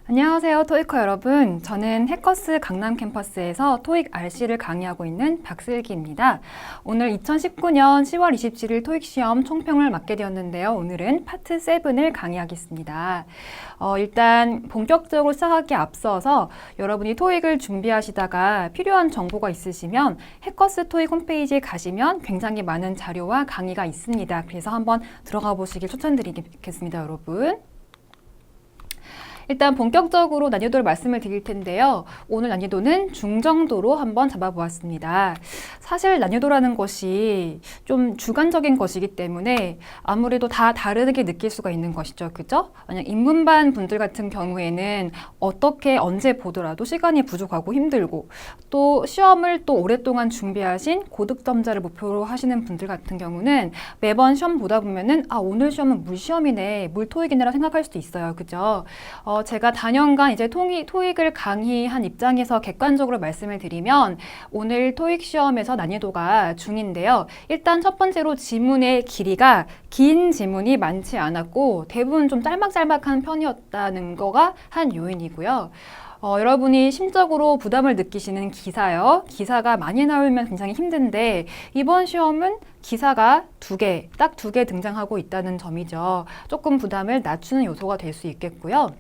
안녕하세요, 토익커 여러분. 저는 해커스 강남 캠퍼스에서 토익 RC를 강의하고 있는 박슬기입니다. 오늘 2019년 10월 27일 토익 시험 총평을 맡게 되었는데요. 오늘은 파트 7을 강의하겠습니다. 일단 본격적으로 시작하기에 앞서서 여러분이 토익을 준비하시다가 필요한 정보가 있으시면 해커스 토익 홈페이지에 가시면 굉장히 많은 자료와 강의가 있습니다. 그래서 한번 들어가 보시길 추천드리겠습니다, 여러분. 일단 본격적으로 난이도를 말씀을 드릴 텐데요. 오늘 난이도는 중정도로 한번 잡아보았습니다. 사실 난이도라는 것이 좀 주관적인 것이기 때문에 아무래도 다 다르게 느낄 수가 있는 것이죠. 그죠? 만약 인문반 분들 같은 경우에는 어떻게 언제 보더라도 시간이 부족하고 힘들고 또 시험을 또 오랫동안 준비하신 고득점자를 목표로 하시는 분들 같은 경우는 매번 시험 보다 보면은 오늘 시험은 물시험이네, 물토익이네라 생각할 수도 있어요. 그죠? 제가 단연간 이제 토익을 강의한 입장에서 객관적으로 말씀을 드리면 오늘 토익 시험에서 난이도가 중인데요. 일단 첫 번째로 지문의 길이가 긴 지문이 많지 않았고 대부분 좀 짤막짤막한 편이었다는 거가 한 요인이고요. 여러분이 심적으로 부담을 느끼시는 기사요. 기사가 많이 나오면 굉장히 힘든데 이번 시험은 기사가 딱 두 개 등장하고 있다는 점이죠. 조금 부담을 낮추는 요소가 될 수 있겠고요.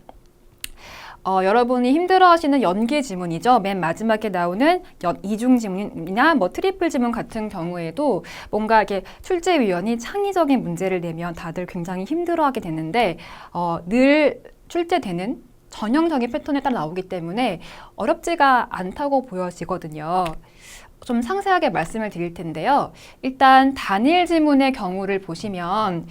여러분이 힘들어하시는 연계 지문이죠. 맨 마지막에 나오는 이중 지문이나 트리플 지문 같은 경우에도 뭔가 이렇게 출제위원이 창의적인 문제를 내면 다들 굉장히 힘들어하게 되는데 늘 출제되는 전형적인 패턴에 따라 나오기 때문에 어렵지가 않다고 보여지거든요. 좀 상세하게 말씀을 드릴 텐데요. 일단 단일 지문의 경우를 보시면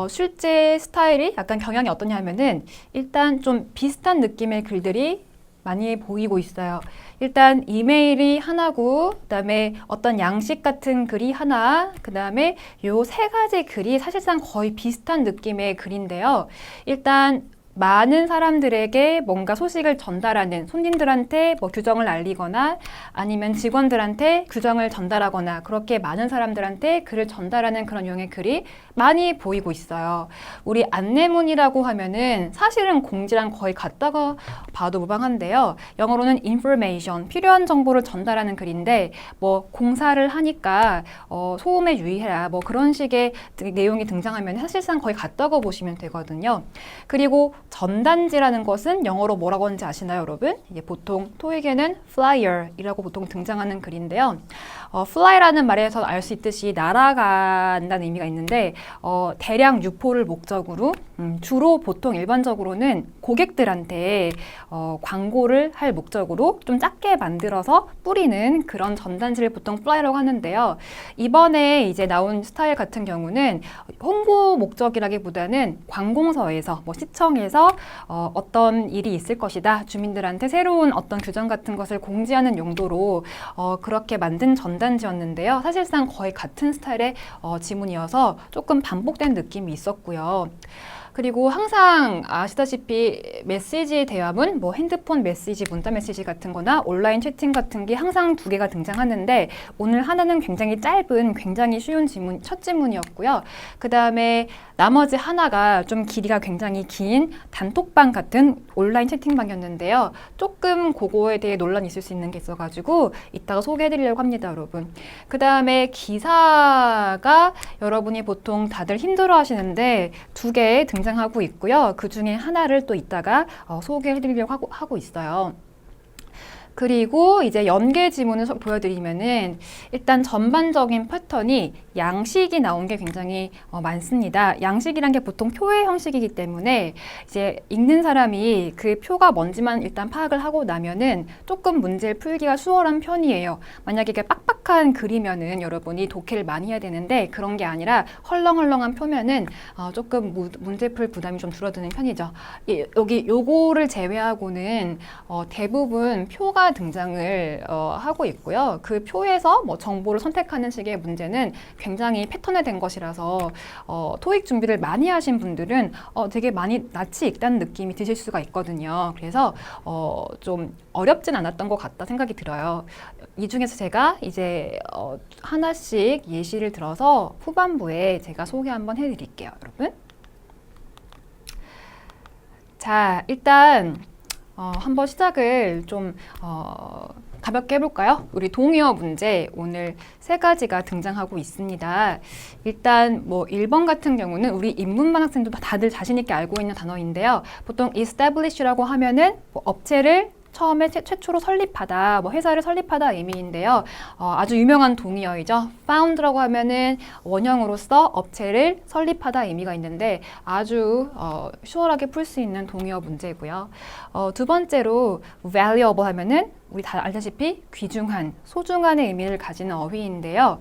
출제 스타일이 약간 경향이 어떠냐면은 일단 좀 비슷한 느낌의 글들이 많이 보이고 있어요. 일단 이메일이 하나고 그다음에 어떤 양식 같은 글이 하나, 그다음에 요 세 가지 글이 사실상 거의 비슷한 느낌의 글인데요. 일단 많은 사람들에게 뭔가 소식을 전달하는, 손님들한테 규정을 알리거나 아니면 직원들한테 규정을 전달하거나 그렇게 많은 사람들한테 글을 전달하는 그런 유형의 글이 많이 보이고 있어요. 우리 안내문이라고 하면은 사실은 공지랑 거의 같다고 봐도 무방한데요. 영어로는 information, 필요한 정보를 전달하는 글인데 공사를 하니까 소음에 유의해라 그런 식의 내용이 등장하면 사실상 거의 같다고 보시면 되거든요. 그리고 전단지라는 것은 영어로 뭐라고 하는지 아시나요, 여러분? 이게 보통 토익에는 flyer이라고 보통 등장하는 글인데요. fly라는 말에서 알 수 있듯이 날아간다는 의미가 있는데 대량 유포를 목적으로 주로 보통 일반적으로는 고객들한테 광고를 할 목적으로 좀 작게 만들어서 뿌리는 그런 전단지를 보통 fly라고 하는데요. 이번에 이제 나온 스타일 같은 경우는 홍보 목적이라기보다는 관공서에서 시청에서 어떤 일이 있을 것이다. 주민들한테 새로운 어떤 규정 같은 것을 공지하는 용도로 그렇게 만든 전단지였는데요. 사실상 거의 같은 스타일의 지문이어서 조금 반복된 느낌이 있었고요. 그리고 항상 아시다시피 메시지 대화문, 핸드폰 메시지, 문자 메시지 같은 거나 온라인 채팅 같은 게 항상 두 개가 등장하는데 오늘 하나는 굉장히 짧은, 굉장히 쉬운 지문, 첫 지문이었고요. 그 다음에 나머지 하나가 좀 길이가 굉장히 긴 단톡방 같은 온라인 채팅방이었는데요. 조금 그거에 대해 논란이 있을 수 있는 게 있어가지고 이따가 소개해드리려고 합니다, 여러분. 그 다음에 기사가 여러분이 보통 다들 힘들어 하시는데 두 개 등장하고 있고요. 그 중에 하나를 또 이따가 소개해드리려고 하고 있어요. 그리고 이제 연계 지문을 보여드리면은 일단 전반적인 패턴이 양식이 나온 게 굉장히 많습니다. 양식이란 게 보통 표의 형식이기 때문에 이제 읽는 사람이 그 표가 뭔지만 일단 파악을 하고 나면은 조금 문제를 풀기가 수월한 편이에요. 만약에 이게 빡빡한 글이면은 여러분이 독해를 많이 해야 되는데 그런 게 아니라 헐렁헐렁한 표면은 조금 문제 풀 부담이 좀 줄어드는 편이죠. 여기 요거를 제외하고는 대부분 표가 등장을 하고 있고요. 그 표에서 정보를 선택하는 식의 문제는 굉장히 패턴화된 것이라서 토익 준비를 많이 하신 분들은 되게 많이 낯이 익다는 느낌이 드실 수가 있거든요. 그래서 좀 어렵진 않았던 것 같다 생각이 들어요. 이 중에서 제가 이제 하나씩 예시를 들어서 후반부에 제가 소개 한번 해드릴게요, 여러분. 자, 일단 한번 시작을 좀 가볍게 해볼까요? 우리 동의어 문제 오늘 3가지가 등장하고 있습니다. 일단 뭐 1번 같은 경우는 우리 인문반 학생들도 다들 자신 있게 알고 있는 단어인데요. 보통 establish라고 하면은 뭐 업체를 처음에 최초로 설립하다, 뭐 회사를 설립하다 의미인데요. 아주 유명한 동의어이죠. found라고 하면은 원형으로서 업체를 설립하다 의미가 있는데 아주 수월하게 풀 수 있는 동의어 문제고요. 두 번째로 valuable 하면은 우리 다 알다시피 귀중한, 소중한의 의미를 가지는 어휘인데요.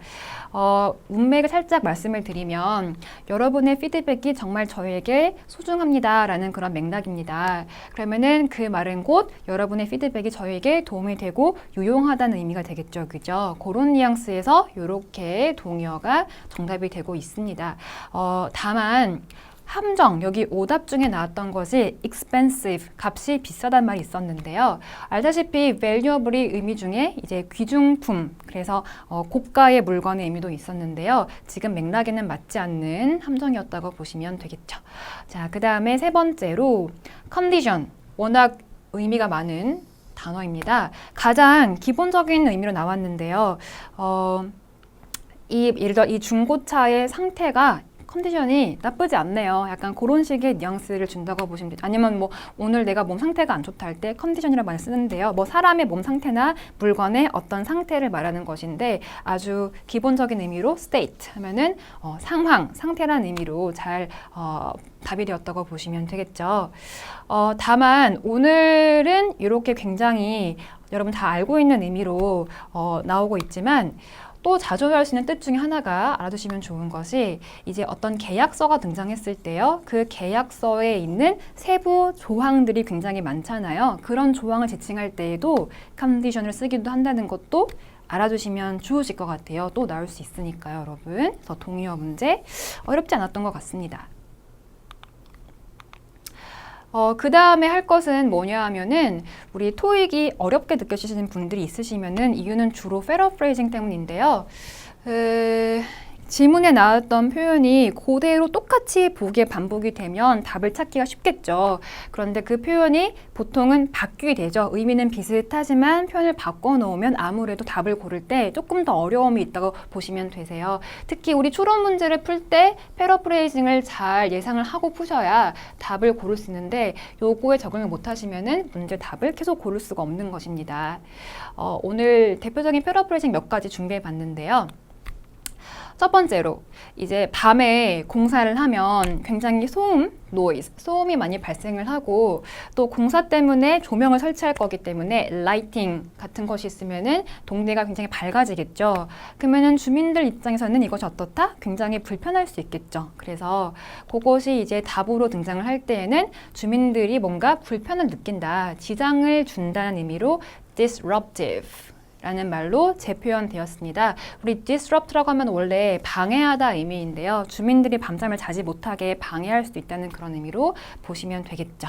문맥을 살짝 말씀을 드리면 여러분의 피드백이 정말 저에게 소중합니다 라는 그런 맥락입니다. 그러면은 그 말은 곧 여러분의 피드백이 저에게 도움이 되고 유용하다는 의미가 되겠죠. 그죠? 그런 뉘앙스에서 이렇게 동의어가 정답이 되고 있습니다. 다만 함정, 여기 오답 중에 나왔던 것이 expensive, 값이 비싸단 말이 있었는데요. 알다시피 valuable이 의미 중에 이제 귀중품, 그래서 고가의 물건의 의미도 있었는데요. 지금 맥락에는 맞지 않는 함정이었다고 보시면 되겠죠. 자, 그 다음에 3번째로 condition, 워낙 의미가 많은 단어입니다. 가장 기본적인 의미로 나왔는데요. 예를 들어 이 중고차의 상태가 컨디션이 나쁘지 않네요. 약간 그런 식의 뉘앙스를 준다고 보시면 되죠. 아니면 뭐 오늘 내가 몸 상태가 안 좋다 할 때 컨디션이라고 많이 쓰는데요. 뭐 사람의 몸 상태나 물건의 어떤 상태를 말하는 것인데 아주 기본적인 의미로 state 하면은 상황, 상태라는 의미로 잘 답이 되었다고 보시면 되겠죠. 다만 오늘은 이렇게 굉장히 여러분 다 알고 있는 의미로 나오고 있지만 또 자주 할 수 있는 뜻 중에 하나가 알아두시면 좋은 것이 이제 어떤 계약서가 등장했을 때요. 그 계약서에 있는 세부 조항들이 굉장히 많잖아요. 그런 조항을 지칭할 때에도 컨디션을 쓰기도 한다는 것도 알아두시면 좋으실 것 같아요. 또 나올 수 있으니까요, 여러분. 그래서 동의어 문제 어렵지 않았던 것 같습니다. 그 다음에 할 것은 뭐냐 하면은 우리 토익이 어렵게 느껴지시는 분들이 있으시면은 이유는 주로 패러프레이징 때문인데요. 지문에 나왔던 표현이 그대로 똑같이 보기에 반복이 되면 답을 찾기가 쉽겠죠. 그런데 그 표현이 보통은 바뀌게 되죠. 의미는 비슷하지만 표현을 바꿔놓으면 아무래도 답을 고를 때 조금 더 어려움이 있다고 보시면 되세요. 특히 우리 추론 문제를 풀 때 패러프레이징을 잘 예상을 하고 푸셔야 답을 고를 수 있는데 요거에 적응을 못하시면은 문제 답을 계속 고를 수가 없는 것입니다. 오늘 대표적인 패러프레이징 몇 가지 준비해 봤는데요. 첫 번째로 이제 밤에 공사를 하면 굉장히 소음이 많이 발생을 하고 또 공사 때문에 조명을 설치할 거기 때문에 라이팅 같은 것이 있으면은 동네가 굉장히 밝아지겠죠. 그러면은 주민들 입장에서는 이것이 어떻다? 굉장히 불편할 수 있겠죠. 그래서 그것이 이제 답으로 등장을 할 때에는 주민들이 뭔가 불편을 느낀다, 지장을 준다는 의미로 disruptive 라는 말로 재표현되었습니다. 우리 disrupt라고 하면 원래 방해하다 의미인데요. 주민들이 밤잠을 자지 못하게 방해할 수도 있다는 그런 의미로 보시면 되겠죠.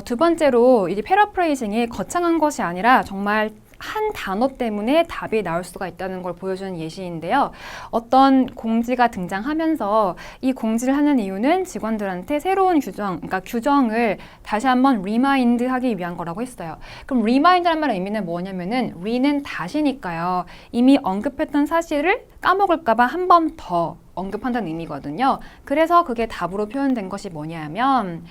두 번째로 이 패러프레이징이 거창한 것이 아니라 정말 한 단어 때문에 답이 나올 수가 있다는 걸 보여주는 예시인데요. 어떤 공지가 등장하면서 이 공지를 하는 이유는 직원들한테 새로운 그러니까 규정을 다시 한번 리마인드 하기 위한 거라고 했어요. 그럼 리마인드라는 말의 의미는 뭐냐면은 re는 다시니까요. 이미 언급했던 사실을 까먹을까 봐 한 번 더 언급한다는 의미거든요. 그래서 그게 답으로 표현된 것이 뭐냐면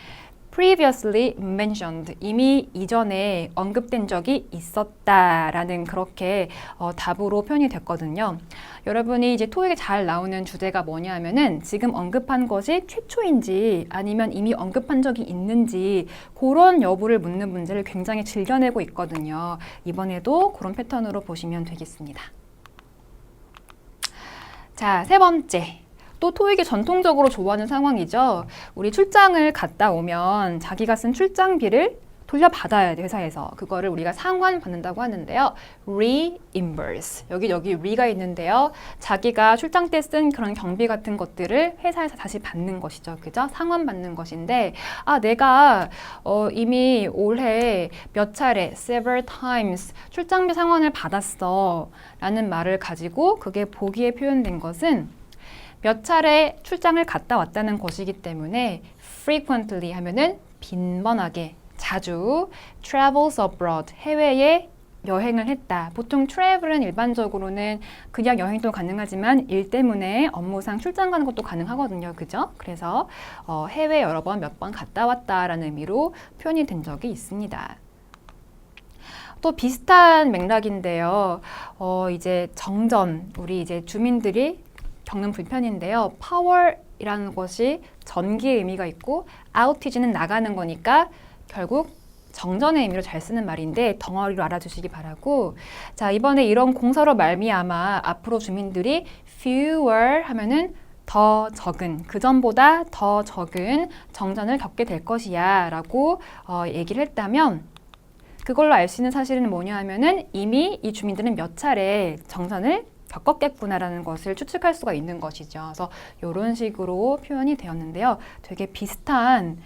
previously mentioned, 이미 이전에 언급된 적이 있었다라는 그렇게 답으로 표현이 됐거든요. 여러분이 이제 토익에 잘 나오는 주제가 뭐냐면은 지금 언급한 것이 최초인지 아니면 이미 언급한 적이 있는지 그런 여부를 묻는 문제를 굉장히 즐겨내고 있거든요. 이번에도 그런 패턴으로 보시면 되겠습니다. 자, 3번째. 또 토익이 전통적으로 좋아하는 상황이죠. 우리 출장을 갔다 오면 자기가 쓴 출장비를 돌려받아야 돼, 회사에서. 그거를 우리가 상환받는다고 하는데요. reimburse. 여기 re가 있는데요. 자기가 출장 때 쓴 그런 경비 같은 것들을 회사에서 다시 받는 것이죠. 그죠? 상환받는 것인데, 내가 이미 올해 몇 차례, several times 출장비 상환을 받았어. 라는 말을 가지고 그게 보기에 표현된 것은 몇 차례 출장을 갔다 왔다는 것이기 때문에 frequently 하면은 빈번하게, 자주 travels abroad, 해외에 여행을 했다. 보통 travel은 일반적으로는 그냥 여행도 가능하지만 일 때문에 업무상 출장 가는 것도 가능하거든요. 그죠? 그래서 해외 여러 번 몇 번 갔다 왔다라는 의미로 표현이 된 적이 있습니다. 또 비슷한 맥락인데요. 이제 정전, 우리 이제 주민들이 겪는 불편인데요. power이라는 것이 전기의 의미가 있고 outage는 나가는 거니까 결국 정전의 의미로 잘 쓰는 말인데 덩어리로 알아주시기 바라고. 자, 이번에 이런 공사로 말미암아 앞으로 주민들이 fewer 하면은 더 적은, 그전보다 더 적은 정전을 겪게 될 것이야 라고 얘기를 했다면 그걸로 알 수 있는 사실은 뭐냐 하면은 이미 이 주민들은 몇 차례 정전을 겪었겠구나라는 것을 추측할 수가 있는 것이죠. 그래서 이런 식으로 표현이 되었는데요. 되게 비슷한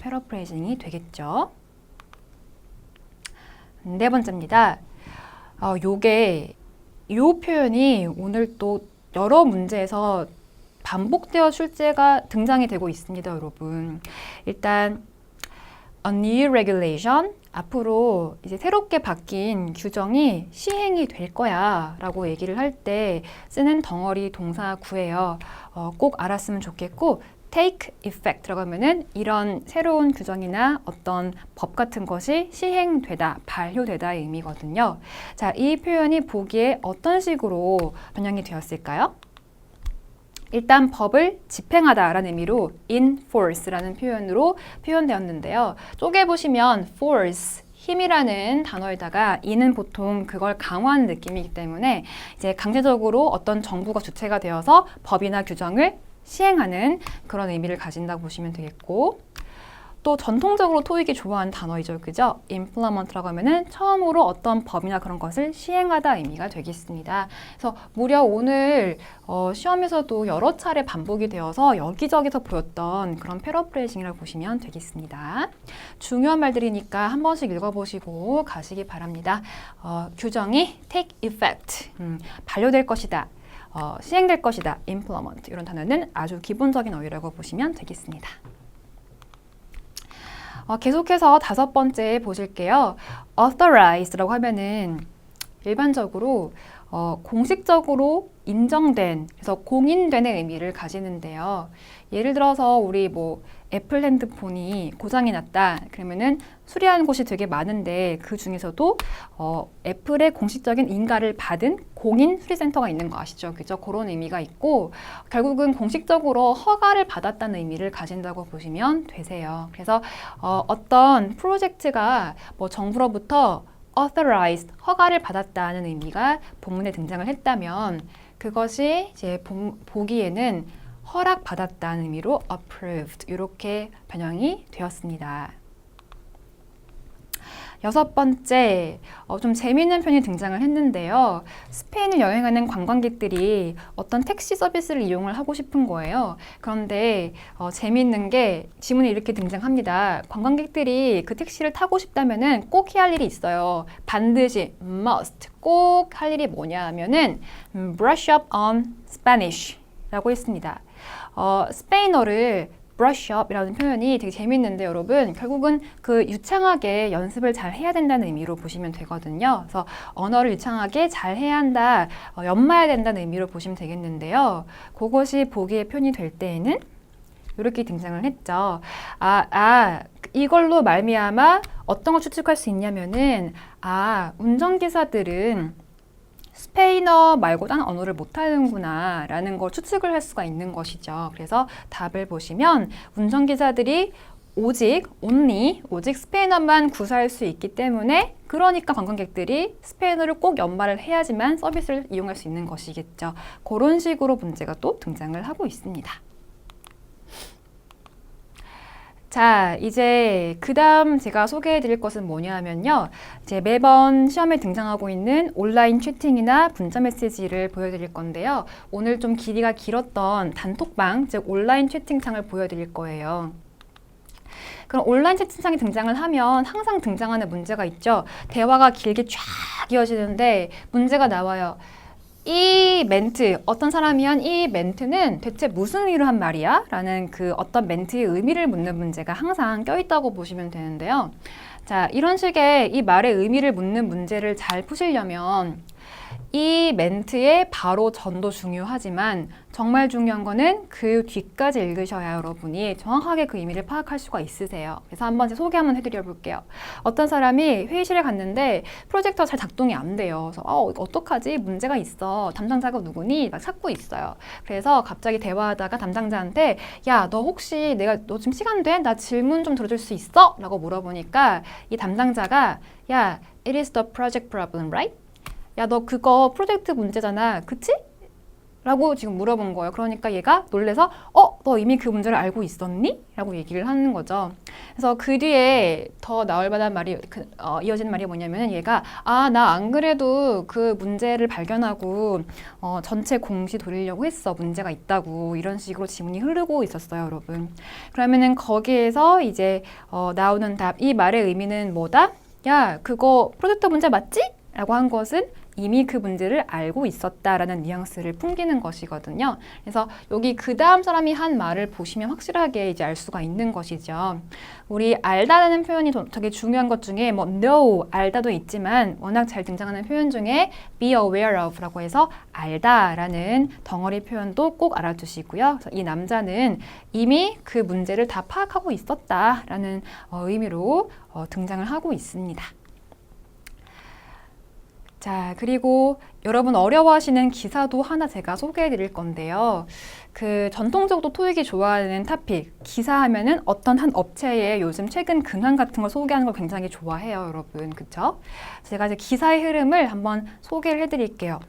패러프레이징이 되겠죠. 네 번째입니다. 요 표현이 오늘 또 여러 문제에서 반복되어 출제가 등장이 되고 있습니다, 여러분. 일단 a new regulation, 앞으로 이제 새롭게 바뀐 규정이 시행이 될 거야 라고 얘기를 할 때 쓰는 덩어리 동사 구예요. 꼭 알았으면 좋겠고 take effect라고 하면은 이런 새로운 규정이나 어떤 법 같은 것이 시행되다, 발효되다의 의미거든요. 자, 이 표현이 보기에 어떤 식으로 변형이 되었을까요? 일단 법을 집행하다라는 의미로 enforce라는 표현으로 표현되었는데요. 쪼개보시면 force, 힘이라는 단어에다가 이는 보통 그걸 강화하는 느낌이기 때문에 이제 강제적으로 어떤 정부가 주체가 되어서 법이나 규정을 시행하는 그런 의미를 가진다고 보시면 되겠고, 또 전통적으로 토익이 좋아하는 단어이죠. 그죠? implement라고 하면은 처음으로 어떤 법이나 그런 것을 시행하다 의미가 되겠습니다. 그래서 무려 오늘 시험에서도 여러 차례 반복이 되어서 여기저기서 보였던 그런 패러프레이징이라고 보시면 되겠습니다. 중요한 말들이니까 한 번씩 읽어보시고 가시기 바랍니다. 규정이 take effect, 반려될 것이다. 시행될 것이다. implement, 이런 단어는 아주 기본적인 어휘라고 보시면 되겠습니다. 계속해서 다섯 번째 보실게요. authorize라고 하면은 일반적으로 공식적으로 인정된, 그래서 공인되는 의미를 가지는데요. 예를 들어서 우리 애플 핸드폰이 고장이 났다. 그러면은 수리하는 곳이 되게 많은데 그 중에서도 애플의 공식적인 인가를 받은 공인 수리센터가 있는 거 아시죠? 그죠? 그런 의미가 있고 결국은 공식적으로 허가를 받았다는 의미를 가진다고 보시면 되세요. 그래서 어떤 프로젝트가 정부로부터 authorized, 허가를 받았다는 의미가 본문에 등장을 했다면 그것이 이제 보기에는 허락받았다는 의미로 approved, 이렇게 변형이 되었습니다. 여섯 번째, 좀 재미있는 표현이 등장을 했는데요. 스페인을 여행하는 관광객들이 어떤 택시 서비스를 이용을 하고 싶은 거예요. 그런데 재미있는 게 지문이 이렇게 등장합니다. 관광객들이 그 택시를 타고 싶다면은 꼭 해야 할 일이 있어요. 반드시 must, 꼭 할 일이 뭐냐 하면은 brush up on Spanish 라고 했습니다. 스페인어를 brush up이라는 표현이 되게 재밌는데 여러분 결국은 그 유창하게 연습을 잘 해야 된다는 의미로 보시면 되거든요. 그래서 언어를 유창하게 잘 해야 한다, 연마해야 된다는 의미로 보시면 되겠는데요. 그것이 보기에 표현이 될 때에는 이렇게 등장을 했죠. 이걸로 말미암아 어떤 걸 추측할 수 있냐면은 운전기사들은 스페인어 말고 다른 언어를 못하는구나 라는 걸 추측을 할 수가 있는 것이죠. 그래서 답을 보시면 운전기사들이 오직 스페인어만 구사할 수 있기 때문에 그러니까 관광객들이 스페인어를 꼭 연마를 해야지만 서비스를 이용할 수 있는 것이겠죠. 그런 식으로 문제가 또 등장을 하고 있습니다. 자, 이제 그 다음 제가 소개해 드릴 것은 뭐냐 하면요. 이제 매번 시험에 등장하고 있는 온라인 채팅이나 문자 메시지를 보여드릴 건데요. 오늘 좀 길이가 길었던 단톡방, 즉 온라인 채팅창을 보여드릴 거예요. 그럼 온라인 채팅창이 등장을 하면 항상 등장하는 문제가 있죠. 대화가 길게 쫙 이어지는데 문제가 나와요. 이 멘트, 어떤 사람이 한 이 멘트는 대체 무슨 의미로 한 말이야? 라는 그 어떤 멘트의 의미를 묻는 문제가 항상 껴있다고 보시면 되는데요. 자, 이런 식의 이 말의 의미를 묻는 문제를 잘 푸시려면 이 멘트의 바로 전도 중요하지만 정말 중요한 거는 그 뒤까지 읽으셔야 여러분이 정확하게 그 의미를 파악할 수가 있으세요. 그래서 한번 제 소개 한번 해드려 볼게요. 어떤 사람이 회의실에 갔는데 프로젝터가 잘 작동이 안 돼요. 그래서 어떡하지? 문제가 있어. 담당자가 누구니? 막 찾고 있어요. 그래서 갑자기 대화하다가 담당자한테 야, 너 혹시 너 지금 시간 돼? 나 질문 좀 들어줄 수 있어? 라고 물어보니까 이 담당자가 야, it is the project problem, right? 야, 너 그거 프로젝트 문제잖아. 그치? 라고 지금 물어본 거예요. 그러니까 얘가 놀래서 너 이미 그 문제를 알고 있었니? 라고 얘기를 하는 거죠. 그래서 그 뒤에 더 나올 만한 말이 이어지는 말이 뭐냐면 얘가 나 안 그래도 그 문제를 발견하고 전체 공시 돌리려고 했어. 문제가 있다고. 이런 식으로 지문이 흐르고 있었어요, 여러분. 그러면은 거기에서 이제 나오는 답, 이 말의 의미는 뭐다? 야, 그거 프로젝트 문제 맞지? 라고 한 것은 이미 그 문제를 알고 있었다라는 뉘앙스를 풍기는 것이거든요. 그래서 여기 그 다음 사람이 한 말을 보시면 확실하게 이제 알 수가 있는 것이죠. 우리 알다라는 표현이 되게 중요한 것 중에 뭐 know, 알다도 있지만 워낙 잘 등장하는 표현 중에 be aware of라고 해서 알다라는 덩어리 표현도 꼭 알아두시고요. 그래서 이 남자는 이미 그 문제를 다 파악하고 있었다라는 의미로 등장을 하고 있습니다. 자, 그리고 여러분 어려워하시는 기사도 하나 제가 소개해 드릴 건데요. 그 전통적으로 토익이 좋아하는 토픽, 기사 하면은 어떤 한 업체의 요즘 최근 근황 같은 걸 소개하는 걸 굉장히 좋아해요, 여러분. 그쵸? 제가 이제 기사의 흐름을 한번 소개를 해 드릴게요.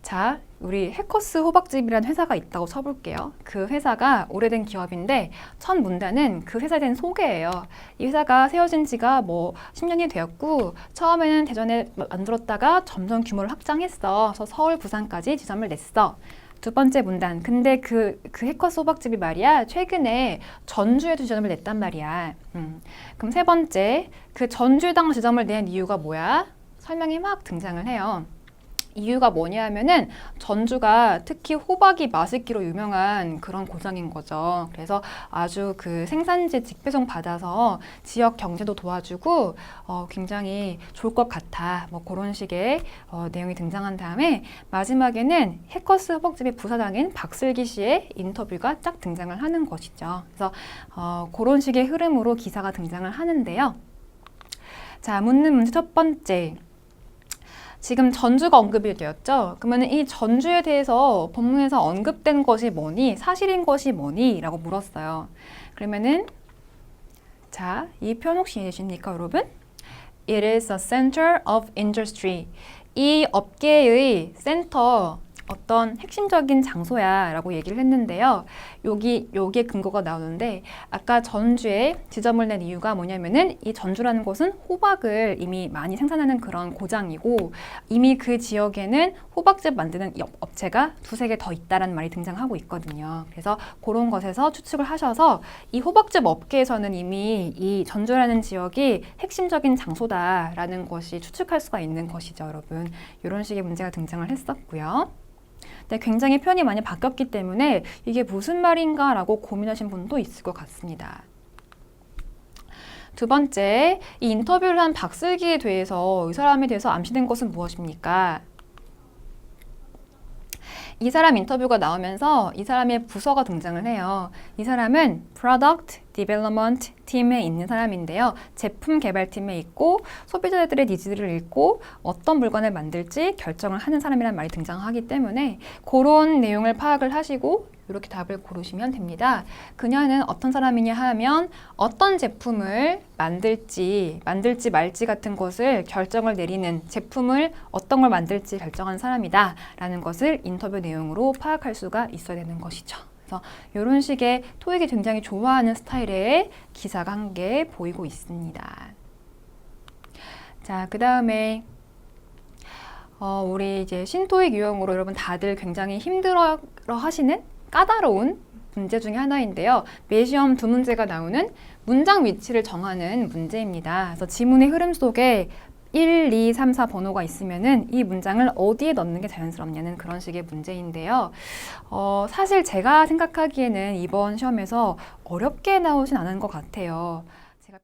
자, 우리 해커스 호박즙이라는 회사가 있다고 쳐볼게요. 그 회사가 오래된 기업인데 첫 문단은 그 회사에 대한 소개예요. 이 회사가 세워진 지가 뭐 10년이 되었고 처음에는 대전에 만들었다가 점점 규모를 확장했어. 그래서 서울, 부산까지 지점을 냈어. 두 번째 문단. 근데 그 해커스 호박즙이 말이야. 최근에 전주에도 지점을 냈단 말이야. 그럼 세 번째. 그 전주에다가 지점을 낸 이유가 뭐야? 설명이 막 등장을 해요. 이유가 뭐냐 하면은 전주가 특히 호박이 맛있기로 유명한 그런 고장인 거죠. 그래서 아주 그 생산지 직배송 받아서 지역 경제도 도와주고 굉장히 좋을 것 같아. 뭐 그런 식의 내용이 등장한 다음에 마지막에는 해커스 호박즙의 부사장인 박슬기 씨의 인터뷰가 딱 등장을 하는 것이죠. 그래서 그런 식의 흐름으로 기사가 등장을 하는데요. 자, 묻는 문제 첫 번째. 지금 전주가 언급이 되었죠. 그러면 이 전주에 대해서 본문에서 언급된 것이 뭐니? 사실인 것이 뭐니? 라고 물었어요. 그러면은 자, 이 표현 혹시 이해되십니까, 여러분? It is a center of industry. 이 업계의 센터, 어떤 핵심적인 장소야 라고 얘기를 했는데요. 여기에 근거가 나오는데 아까 전주에 지점을 낸 이유가 뭐냐면은 이 전주라는 곳은 호박을 이미 많이 생산하는 그런 고장이고 이미 그 지역에는 호박즙 만드는 업체가 두세 개 더 있다라는 말이 등장하고 있거든요. 그래서 그런 것에서 추측을 하셔서 이 호박즙 업계에서는 이미 이 전주라는 지역이 핵심적인 장소다라는 것이 추측할 수가 있는 것이죠, 여러분. 이런 식의 문제가 등장을 했었고요. 네, 굉장히 표현이 많이 바뀌었기 때문에 이게 무슨 말인가 라고 고민하신 분도 있을 것 같습니다. 두 번째, 이 인터뷰를 한 박슬기에 대해서 이 사람에 대해서 암시된 것은 무엇입니까? 이 사람 인터뷰가 나오면서 이 사람의 부서가 등장을 해요. 이 사람은 Product Development 팀에 있는 사람인데요. 제품 개발팀에 있고 소비자들의 니즈를 읽고 어떤 물건을 만들지 결정을 하는 사람이라는 말이 등장하기 때문에 그런 내용을 파악을 하시고 이렇게 답을 고르시면 됩니다. 그녀는 어떤 사람이냐 하면 어떤 제품을 만들지 말지 같은 것을 결정을 내리는 제품을 어떤 걸 만들지 결정한 사람이다 라는 것을 인터뷰 내용으로 파악할 수가 있어야 되는 것이죠. 그래서 이런 식의 토익이 굉장히 좋아하는 스타일의 기사가 한 개 보이고 있습니다. 자, 그 다음에 우리 이제 신토익 유형으로 여러분 다들 굉장히 힘들어 하시는 까다로운 문제 중에 하나인데요. 매 시험 두 문제가 나오는 문장 위치를 정하는 문제입니다. 그래서 지문의 흐름 속에 1, 2, 3, 4 번호가 있으면은 이 문장을 어디에 넣는 게 자연스럽냐는 그런 식의 문제인데요. 사실 제가 생각하기에는 이번 시험에서 어렵게 나오진 않은 것 같아요.